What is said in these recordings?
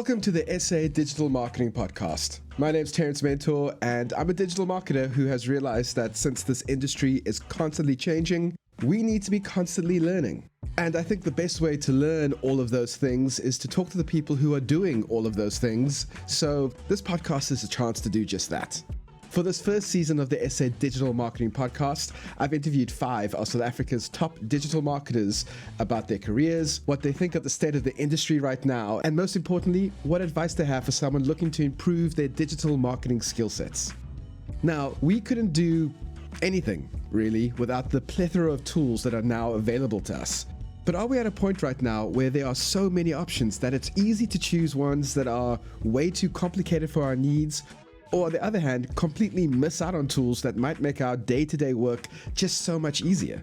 Welcome to the SA Digital Marketing Podcast. My name's Terence Mentor, and I'm a digital marketer who has realized that since this industry is constantly changing, we need to be constantly learning. And I think the best way to learn all of those things is to talk to the people who are doing all of those things. So this podcast is a chance to do just that. For this first season of the SA Digital Marketing Podcast, I've interviewed 5 of South Africa's top digital marketers about their careers, what they think of the state of the industry right now, and most importantly, what advice they have for someone looking to improve their digital marketing skill sets. Now, we couldn't do anything, really, without the plethora of tools that are now available to us. But are we at a point right now where there are so many options that it's easy to choose ones that are way too complicated for our needs, or on the other hand, completely miss out on tools that might make our day-to-day work just so much easier?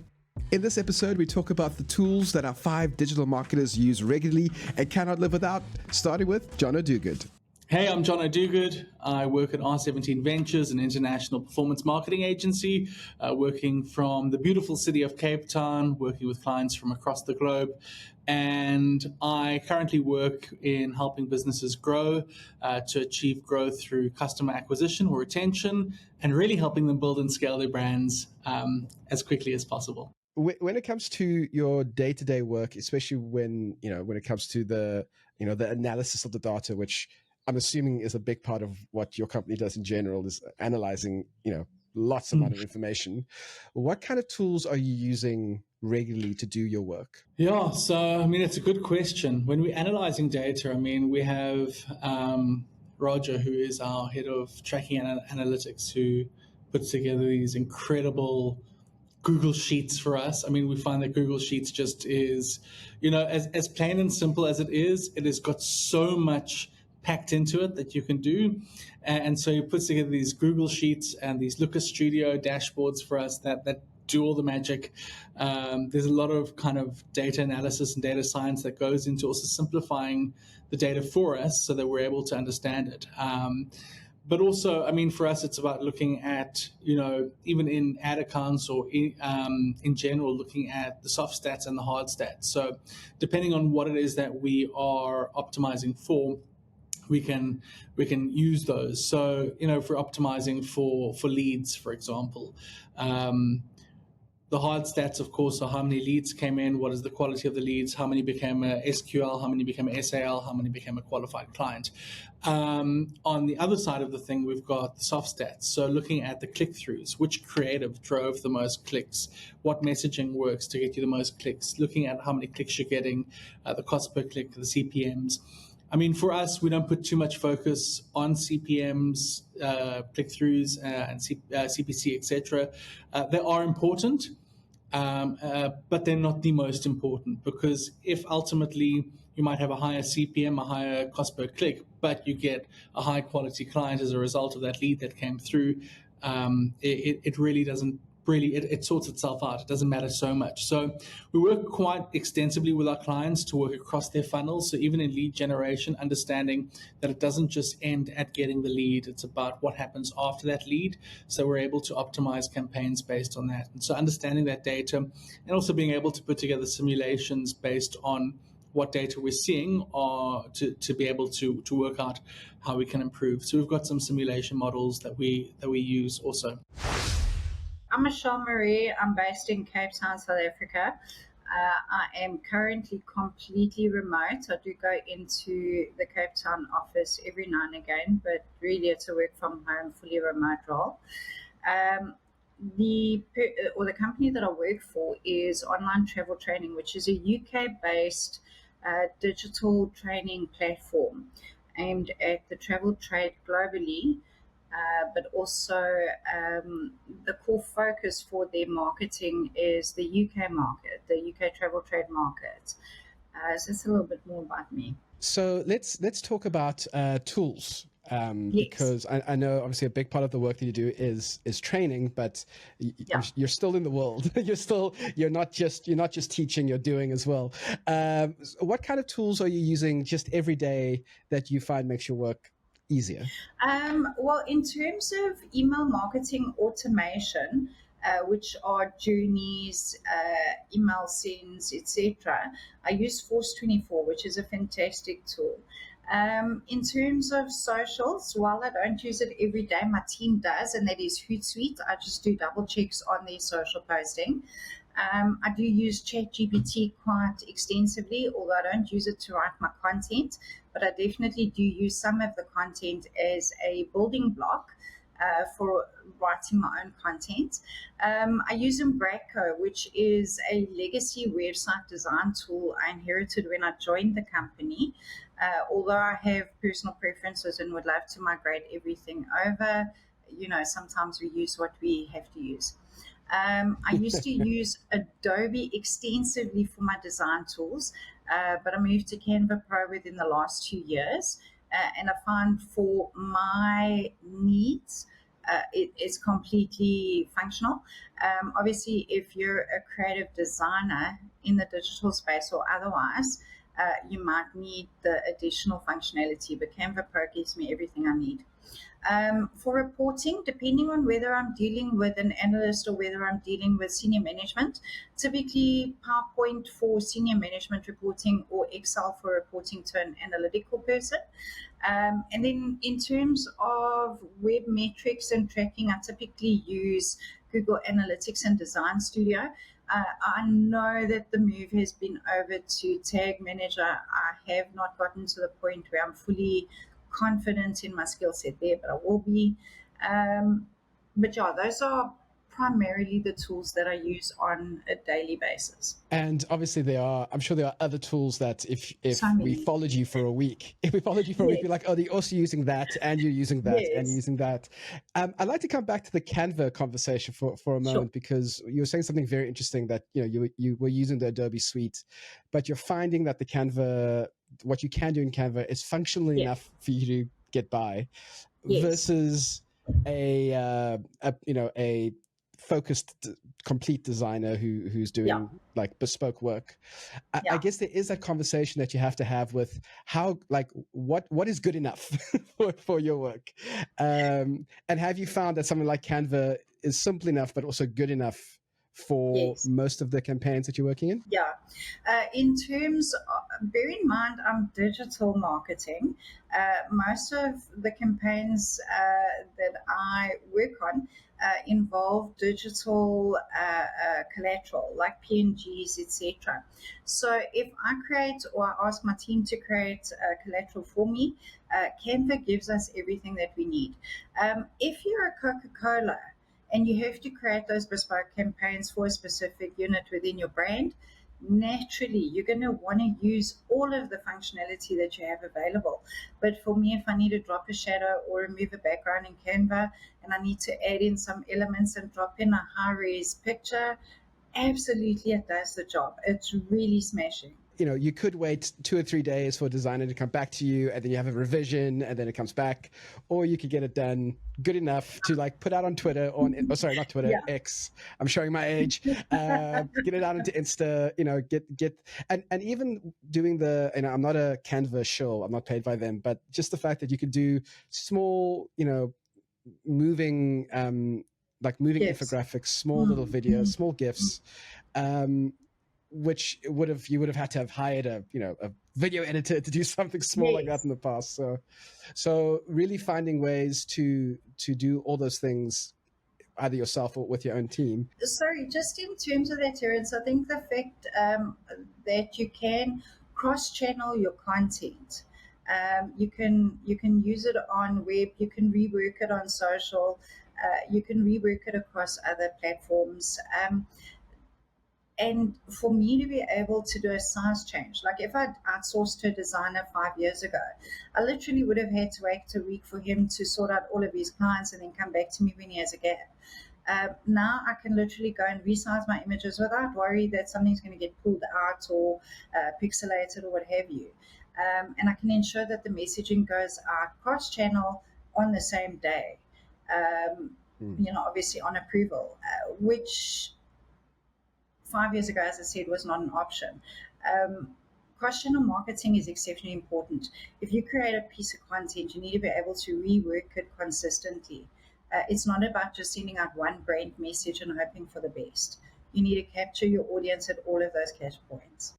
In this episode, we talk about the tools that our 5 digital marketers use regularly and cannot live without, starting with John O'Dogood. Hey, I'm John O'Dogood. I work at R17 Ventures, an international performance marketing agency, working from the beautiful city of Cape Town, working with clients from across the globe. And I currently work in helping businesses grow to achieve growth through customer acquisition or retention, and really helping them build and scale their brands as quickly as possible. When it comes to your day-to-day work, especially when it comes to the analysis of the data, which I'm assuming is a big part of what your company does in general, is analyzing, lots amount of information. What kind of tools are you using regularly to do your work? Yeah, so, it's a good question. When we're analyzing data, we have Roger, who is our head of tracking and analytics, who puts together these incredible Google Sheets for us. We find that Google Sheets just is, as plain and simple as it has got so much packed into it that you can do. And so he puts together these Google Sheets and these Looker Studio dashboards for us that do all the magic. There's a lot of kind of data analysis and data science that goes into also simplifying the data for us so that we're able to understand it. But also, for us, it's about looking at, even in ad accounts or in general, looking at the soft stats and the hard stats. So depending on what it is that we are optimizing for, we can use those. So, if we're optimizing for leads, for example, the hard stats, of course, are how many leads came in, what is the quality of the leads, how many became a SQL, how many became a SAL, how many became a qualified client. On the other side of the thing, we've got the soft stats. So looking at the click-throughs, which creative drove the most clicks, what messaging works to get you the most clicks, looking at how many clicks you're getting, the cost per click, the CPMs. For us, we don't put too much focus on CPMs, click-throughs, and CPC, etc. They are important, but they're not the most important, because if ultimately you might have a higher CPM, a higher cost per click, but you get a high-quality client as a result of that lead that came through, it really doesn't. It sorts itself out. It doesn't matter so much. So we work quite extensively with our clients to work across their funnels. So even in lead generation, understanding that it doesn't just end at getting the lead. It's about what happens after that lead. So we're able to optimize campaigns based on that. And so understanding that data and also being able to put together simulations based on what data we're seeing, or to be able to work out how we can improve. So we've got some simulation models that we use also. I'm Michelle Marie. I'm based in Cape Town, South Africa. I am currently completely remote. I do go into the Cape Town office every now and again, but really it's a work from home, fully remote role. The company that I work for is Online Travel Training, which is a UK-based digital training platform aimed at the travel trade globally. But also the core focus for their marketing is the UK market, the UK travel trade market. So that's a little bit more about me. So let's talk about tools. Yes. Because I know obviously a big part of the work that you do is training, but you're still in the world. you're not just teaching, you're doing as well. What kind of tools are you using just every day that you find makes your work easier? Well, in terms of email marketing automation, which are journeys, email sends, etc., I use Force 24, which is a fantastic tool. In terms of socials, while I don't use it every day, my team does, and that is Hootsuite. I just do double checks on their social posting. I do use ChatGPT quite extensively, although I don't use it to write my content, but I definitely do use some of the content as a building block for writing my own content. I use Umbraco, which is a legacy website design tool I inherited when I joined the company. Although I have personal preferences and would love to migrate everything over, sometimes we use what we have to use. I used to use Adobe extensively for my design tools, but I moved to Canva Pro within the last 2 years. And I find for my needs, it's completely functional. Obviously, if you're a creative designer in the digital space or otherwise, you might need the additional functionality, but Canva Pro gives me everything I need. For reporting, depending on whether I'm dealing with an analyst or whether I'm dealing with senior management, typically PowerPoint for senior management reporting or Excel for reporting to an analytical person. And then in terms of web metrics and tracking, I typically use Google Analytics and Design Studio. I know that the move has been over to Tag Manager. I have not gotten to the point where I'm fully confident in my skill set there, but I will be. But yeah, those are primarily the tools that I use on a daily basis. And obviously I'm sure there are other tools that if So we many. followed you for a week, we're like, oh, they're also using that, and you're using that, and you're Yes. using that. I'd like to come back to the Canva conversation for a moment, Sure. because you were saying something very interesting, that you were using the Adobe suite, but you're finding that the Canva, what you can do in Canva is functional Yeah. enough for you to get by, Yes. versus a focused complete designer who's doing Yeah. like bespoke work. I Yeah. guess there is that conversation that you have to have with how, like, what is good enough for your work, and have you found that something like Canva is simple enough but also good enough for Yes. most of the campaigns that you're working in? Yeah. In terms of, bear in mind, I'm digital marketing. Most of the campaigns that I work on involve digital collateral like PNGs, etc. So if I create or I ask my team to create collateral for me, Canva gives us everything that we need. If you're a Coca-Cola and you have to create those bespoke campaigns for a specific unit within your brand, naturally you're going to want to use all of the functionality that you have available. But for me, if I need to drop a shadow or remove a background in Canva and I need to add in some elements and drop in a high res picture, absolutely it does the job. It's really smashing. You could wait 2 or 3 days for a designer to come back to you, and then you have a revision, and then it comes back, or you could get it done good enough to like put out on Twitter, or sorry, not Twitter, Yeah. X. I'm showing my age. Get it out into Insta. Get and even doing the. I'm not a Canva shill. I'm not paid by them, but just the fact that you could do small, moving, moving Yes. infographics, small little videos, small GIFs. Which you would have had to have hired a video editor to do something small like that in the past. So really finding ways to do all those things either yourself or with your own team. Sorry, just in terms of that, Terence, I think the fact that you can cross-channel your content. You can use it on web, you can rework it on social, you can rework it across other platforms. And for me to be able to do a size change, like if I'd outsourced to a designer 5 years ago, I literally would have had to wait a week for him to sort out all of his clients and then come back to me when he has a gap. Now I can literally go and resize my images without worry that something's going to get pulled out or pixelated or what have you. And I can ensure that the messaging goes out cross-channel on the same day, obviously on approval, which 5 years ago, as I said, was not an option. Cross-channel marketing is exceptionally important. If you create a piece of content, you need to be able to rework it consistently. It's not about just sending out one brand message and hoping for the best. You need to capture your audience at all of those catch points.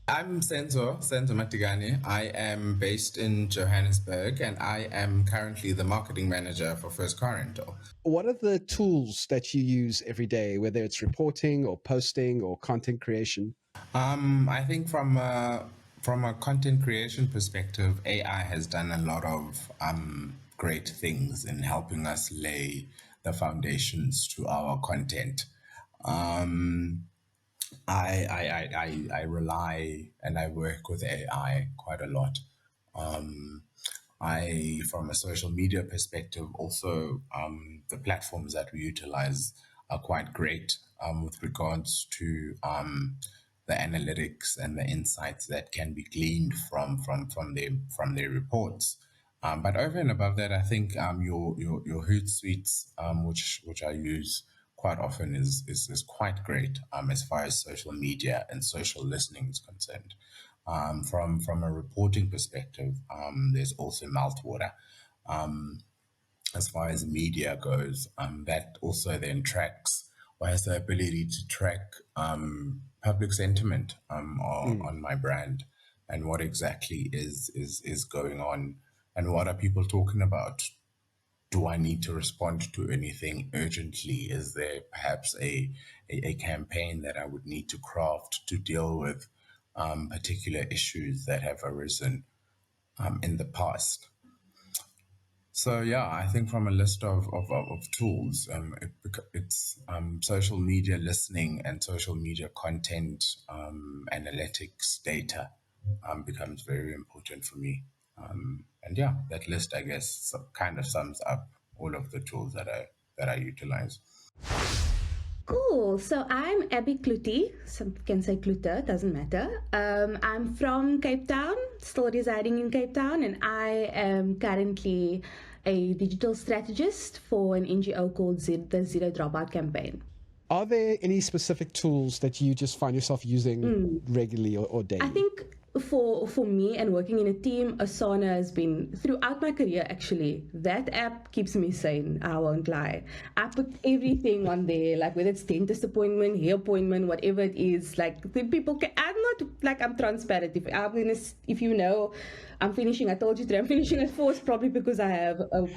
I'm Senzo Matigani. I am based in Johannesburg and I am currently the marketing manager for First Car Rental. What are the tools that you use every day, whether it's reporting or posting or content creation? I think from a content creation perspective, AI has done a lot of great things in helping us lay the foundations to our content. Um, I rely and I work with AI quite a lot. From a social media perspective, also the platforms that we utilize are quite great with regards to the analytics and the insights that can be gleaned from their reports. But over and above that, I think your Hootsuite, which I use quite often, is quite great as far as social media and social listening is concerned. From a reporting perspective, there's also Meltwater. As far as media goes, that also then tracks or has the ability to track public sentiment on my brand and what exactly is going on and what are people talking about. Do I need to respond to anything urgently? Is there perhaps a campaign that I would need to craft to deal with particular issues that have arisen in the past? So yeah, I think from a list of tools, it's social media listening and social media content analytics data becomes very important for me. And yeah, that list, I guess, kind of sums up all of the tools that I utilize. Cool. So I'm Abby Kluti. Some can say Kluter, doesn't matter. I'm from Cape Town, still residing in Cape Town, and I am currently a digital strategist for an NGO called the Zero Dropout Campaign. Are there any specific tools that you just find yourself using regularly or daily? I think for me and working in a team, Asana has been throughout my career. Actually, that app keeps me sane. I won't lie. I put everything on there, like whether it's dentist appointment, hair appointment, whatever it is. Like the people can. I'm not like I'm transparent. If you know, I'm finishing. I told you today I'm finishing at 4. It's probably because I have a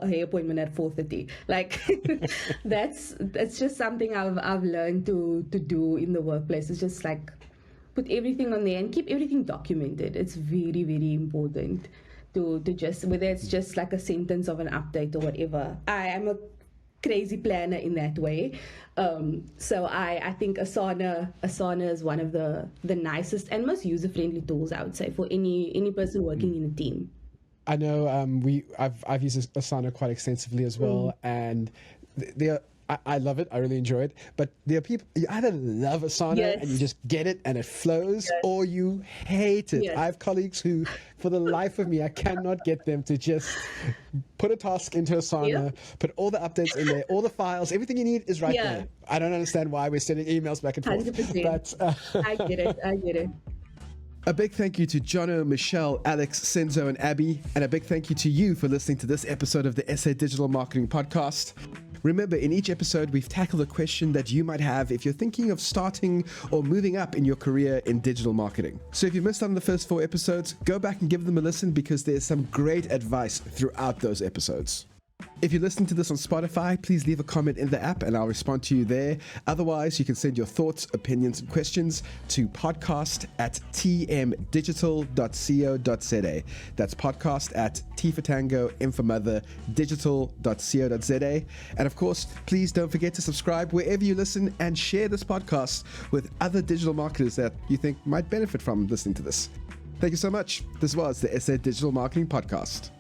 hair appointment at 4:30. Like that's just something I've learned to do in the workplace. It's just like put everything on there and keep everything documented. It's very, very important to just, whether it's just like a sentence of an update or whatever. I am a crazy planner in that way. So I think Asana is one of the nicest and most user-friendly tools, I would say, for any person working in a team. I know I've used Asana quite extensively as well, and I love it. I really enjoy it. But there are people, you either love Asana and you just get it and it flows, or you hate it. I have colleagues who, for the life of me, I cannot get them to just put a task into Asana, put all the updates in there, all the files, everything you need is right there. I don't understand why we're sending emails back and forth. 100%. But I get it. A big thank you to Jono, Michelle, Alex, Senzo, and Abby. And a big thank you to you for listening to this episode of the SA Digital Marketing Podcast. Remember, in each episode, we've tackled a question that you might have if you're thinking of starting or moving up in your career in digital marketing. So if you missed out on the first 4 episodes, go back and give them a listen because there's some great advice throughout those episodes. If you're listening to this on Spotify, please leave a comment in the app and I'll respond to you there. Otherwise, you can send your thoughts, opinions, and questions to podcast@tmdigital.co.za. That's podcast@T for Tango, M for Mother, digital.co.za. And of course, please don't forget to subscribe wherever you listen and share this podcast with other digital marketers that you think might benefit from listening to this. Thank you so much. This was the SA Digital Marketing Podcast.